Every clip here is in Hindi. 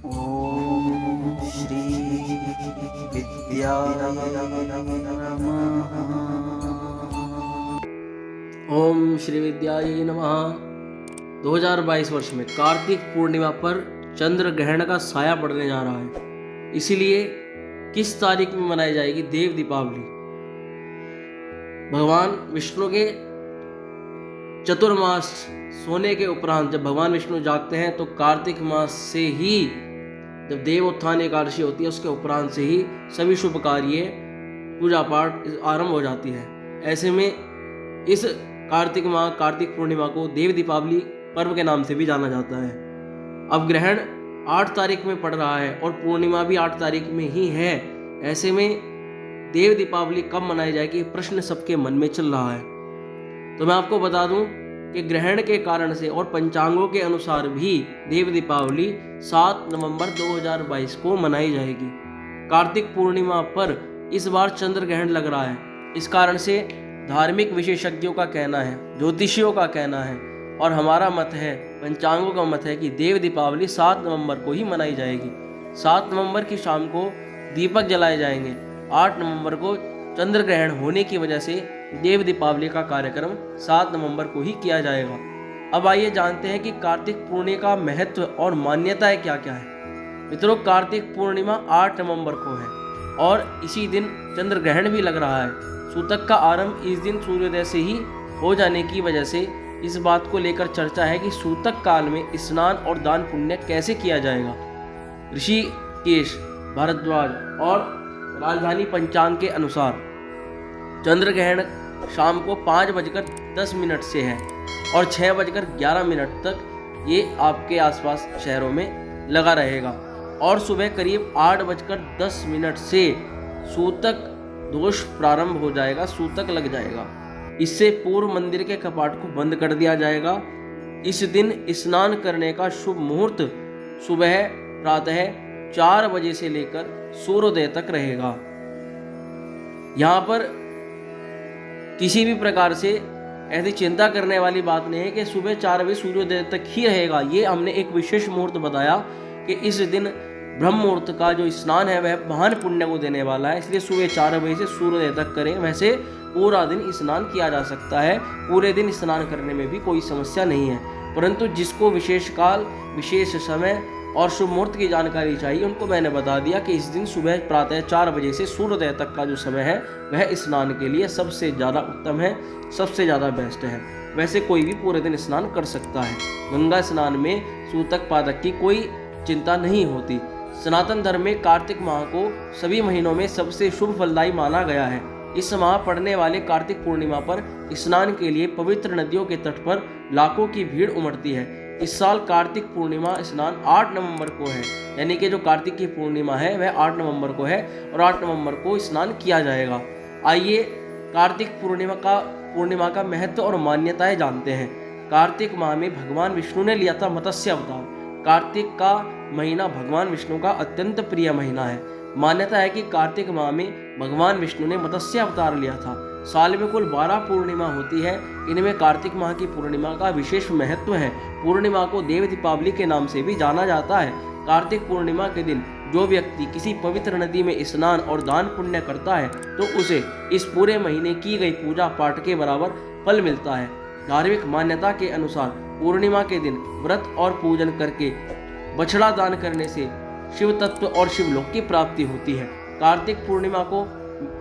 ओम श्री विद्याय नमः। ओम श्री विद्याय नमः। 2022 वर्ष में कार्तिक पूर्णिमा पर चंद्र ग्रहण का साया पड़ने जा रहा है, इसीलिए किस तारीख में मनाई जाएगी देव दीपावली। भगवान विष्णु के चतुर्मास सोने के उपरांत जब भगवान विष्णु जागते हैं तो कार्तिक मास से ही, जब देव उत्थान एकादशी होती है उसके उपरांत से ही सभी शुभ कार्य पूजा पाठ आरंभ हो जाती है। ऐसे में इस कार्तिक पूर्णिमा को देव दीपावली पर्व के नाम से भी जाना जाता है। अब ग्रहण 8 तारीख में पड़ रहा है और पूर्णिमा भी 8 तारीख में ही है। ऐसे में देव दीपावली कब मनाई जाएगी, प्रश्न सबके मन में चल रहा है। तो मैं आपको बता दूं कि ग्रहण के कारण से और पंचांगों के अनुसार भी देव दीपावली 7 नवंबर 2022 को मनाई जाएगी। कार्तिक पूर्णिमा पर इस बार चंद्र ग्रहण लग रहा है। इस कारण से धार्मिक विशेषज्ञों का कहना है, ज्योतिषियों का कहना है और हमारा मत है, पंचांगों का मत है कि देव दीपावली 7 नवंबर को ही मनाई जाएगी। 7 नवंबर की शाम को दीपक जलाए जाएंगे। 8 नवंबर को चंद्र ग्रहण होने की वजह से देव दीपावली का कार्यक्रम 7 नवंबर को ही किया जाएगा। अब आइए जानते हैं कि कार्तिक पूर्णिमा का महत्व और मान्यताएं क्या क्या है। मित्रों, कार्तिक पूर्णिमा 8 नवंबर को है और इसी दिन चंद्र ग्रहण भी लग रहा है। सूतक का आरंभ इस दिन सूर्योदय से ही हो जाने की वजह से इस बात को लेकर चर्चा है कि सूतक काल में स्नान और दान पुण्य कैसे किया जाएगा। ऋषिकेश, भारद्वाज और राजधानी पंचांग के अनुसार चंद्र ग्रहण शाम को 5:10 से है और 6:11 तक ये आपके आसपास शहरों में लगा रहेगा और सुबह करीब 8:10 से सूतक दोष प्रारंभ हो जाएगा, सूतक लग जाएगा। इससे पूर्व मंदिर के कपाट को बंद कर दिया जाएगा। इस दिन स्नान करने का शुभ मुहूर्त सुबह प्रातः 4 बजे से लेकर सूर्योदय तक रहेगा। यहाँ पर किसी भी प्रकार से ऐसी चिंता करने वाली बात नहीं है कि सुबह 4 बजे सूर्योदय तक ही रहेगा। ये हमने एक विशेष मुहूर्त बताया कि इस दिन ब्रह्म मुहूर्त का जो स्नान है वह महान पुण्य को देने वाला है, इसलिए सुबह 4 बजे से सूर्योदय तक करें। वैसे पूरा दिन स्नान किया जा सकता है, पूरे दिन स्नान करने में भी कोई समस्या नहीं है, परंतु जिसको विशेष काल, विशेष समय और शुभ मुहूर्त की जानकारी चाहिए उनको मैंने बता दिया कि इस दिन सुबह प्रातः 4 बजे से सूर्योदय तक का जो समय है वह स्नान के लिए सबसे ज़्यादा उत्तम है, सबसे ज़्यादा बेस्ट है। वैसे कोई भी पूरे दिन स्नान कर सकता है। गंगा स्नान में सूतक पादक की कोई चिंता नहीं होती। सनातन धर्म में कार्तिक माह को सभी महीनों में सबसे शुभ फलदायी माना गया है। इस माह पड़ने वाले कार्तिक पूर्णिमा पर स्नान के लिए पवित्र नदियों के तट पर लाखों की भीड़ उमड़ती है। इस साल कार्तिक पूर्णिमा स्नान 8 नवंबर को है, यानी कि जो कार्तिक की पूर्णिमा है वह 8 नवंबर को है और 8 नवंबर को स्नान किया जाएगा। आइए कार्तिक पूर्णिमा का महत्व और मान्यताएं जानते हैं। कार्तिक माह में भगवान विष्णु ने लिया था मत्स्य अवतार। कार्तिक का महीना भगवान विष्णु का अत्यंत प्रिय महीना है। मान्यता है कि कार्तिक माह में भगवान विष्णु ने मत्स्य अवतार लिया था। साल में कुल 12 पूर्णिमा होती है, इनमें कार्तिक माह की पूर्णिमा का विशेष महत्व है। पूर्णिमा को देव दीपावली के नाम से भी जाना जाता है। कार्तिक पूर्णिमा के दिन जो व्यक्ति किसी पवित्र नदी में स्नान और दान पुण्य करता है तो उसे इस पूरे महीने की गई पूजा पाठ के बराबर फल मिलता है। धार्मिक मान्यता के अनुसार पूर्णिमा के दिन व्रत और पूजन करके बछड़ा दान करने से शिव तत्व और शिवलोक की प्राप्ति होती है। कार्तिक पूर्णिमा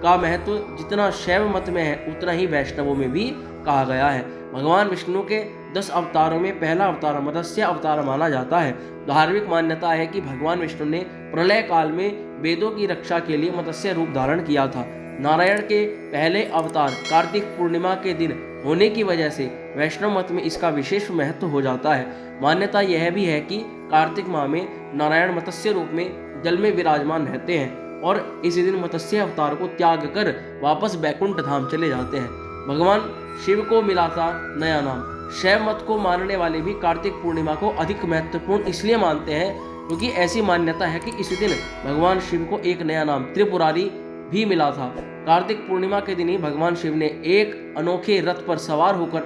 का महत्व जितना शैव मत में है उतना ही वैष्णवों में भी कहा गया है। भगवान विष्णु के 10 अवतारों में पहला अवतार मत्स्य अवतार माना जाता है। धार्मिक मान्यता है कि भगवान विष्णु ने प्रलय काल में वेदों की रक्षा के लिए मत्स्य रूप धारण किया था। नारायण के पहले अवतार कार्तिक पूर्णिमा के दिन होने की वजह से वैष्णव मत में इसका विशेष महत्व हो जाता है। मान्यता यह भी है कि कार्तिक माह में नारायण मत्स्य रूप में जल में विराजमान रहते हैं और इसी दिन मत्स्य अवतार को त्याग कर वापस बैकुंठ धाम चले जाते हैं। भगवान शिव को मिला था नया नाम। शैव मत को मानने वाले भी कार्तिक पूर्णिमा को अधिक महत्वपूर्ण इसलिए मानते हैं क्योंकि ऐसी मान्यता है कि इसी दिन भगवान शिव को एक नया नाम त्रिपुरारी भी मिला था। कार्तिक पूर्णिमा के दिन ही भगवान शिव ने एक अनोखे रथ पर सवार होकर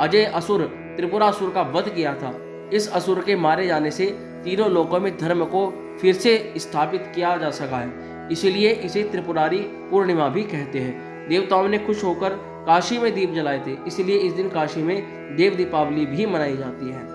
अजय असुर त्रिपुरासुर का वध किया था। इस असुर के मारे जाने से तीनों लोकों में धर्म को फिर से स्थापित किया जा सका है। इसलिए इसे त्रिपुरारी पूर्णिमा भी कहते हैं। देवताओं ने खुश होकर काशी में दीप जलाए थे, इसलिए इस दिन काशी में देव दीपावली भी मनाई जाती है।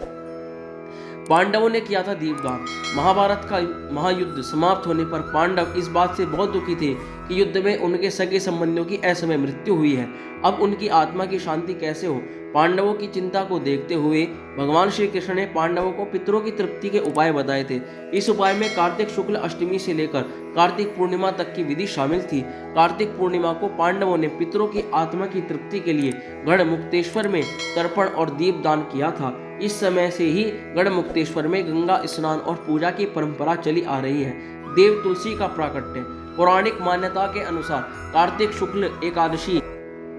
पांडवों ने किया था दीपदान। महाभारत का महायुद्ध समाप्त होने पर पांडव इस बात से बहुत दुखी थे कि युद्ध में उनके सगे संबंधियों की असमय मृत्यु हुई है। अब उनकी आत्मा की शांति कैसे हो? पांडवों की चिंता को देखते हुए भगवान श्री कृष्ण ने पांडवों को पितरों की तृप्ति के उपाय बताए थे। इस उपाय में कार्तिक शुक्ल अष्टमी से लेकर कार्तिक पूर्णिमा तक की विधि शामिल थी। कार्तिक पूर्णिमा को पांडवों ने पितरों की आत्मा की तृप्ति के लिए गढ़मुक्तेश्वर में तर्पण और दीपदान किया था। इस समय से ही गढ़मुक्तेश्वर में गंगा स्नान और पूजा की परंपरा चली आ रही है। देव तुलसी का प्राकट्य। पौराणिक मान्यता के अनुसार कार्तिक शुक्ल एकादशी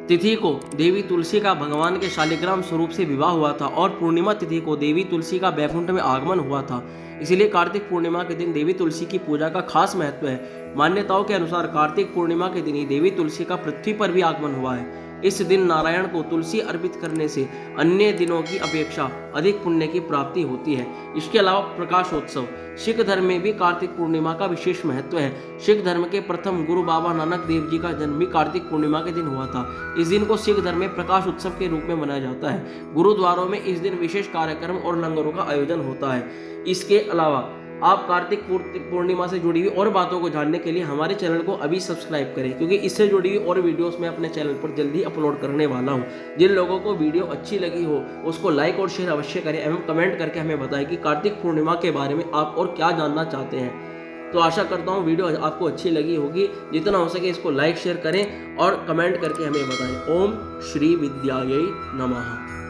तिथि को देवी तुलसी का भगवान के शालिग्राम स्वरूप से विवाह हुआ था और पूर्णिमा तिथि को देवी तुलसी का बैकुंठ में आगमन हुआ था। इसलिए कार्तिक पूर्णिमा के दिन देवी तुलसी की पूजा का खास महत्व है। मान्यताओं के अनुसार कार्तिक पूर्णिमा के दिन ही देवी तुलसी का पृथ्वी पर भी आगमन हुआ है। इस दिन नारायण को तुलसी अर्पित करने से अन्य दिनों की अपेक्षा अधिक पुण्य की प्राप्ति होती है। इसके अलावा प्रकाशोत्सव। सिख धर्म में भी कार्तिक पूर्णिमा का विशेष महत्व है। सिख धर्म के प्रथम गुरु बाबा नानक देव जी का जन्म भी कार्तिक पूर्णिमा के दिन हुआ था। इस दिन को सिख धर्म में प्रकाश उत्सव के रूप में मनाया जाता है। गुरुद्वारों में इस दिन विशेष कार्यक्रम और लंगरों का आयोजन होता है। इसके अलावा आप कार्तिक पूर्णिमा से जुड़ी हुई और बातों को जानने के लिए हमारे चैनल को अभी सब्सक्राइब करें, क्योंकि इससे जुड़ी हुई और वीडियोस मैं अपने चैनल पर जल्दी अपलोड करने वाला हूं। जिन लोगों को वीडियो अच्छी लगी हो उसको लाइक और शेयर अवश्य करें एवं कमेंट करके हमें बताएं कि कार्तिक पूर्णिमा के बारे में आप और क्या जानना चाहते हैं। तो आशा करता हूँ वीडियो आपको अच्छी लगी होगी। जितना हो सके इसको लाइक शेयर करें और कमेंट करके हमें बताएं। ओम श्री विद्यायै नमः।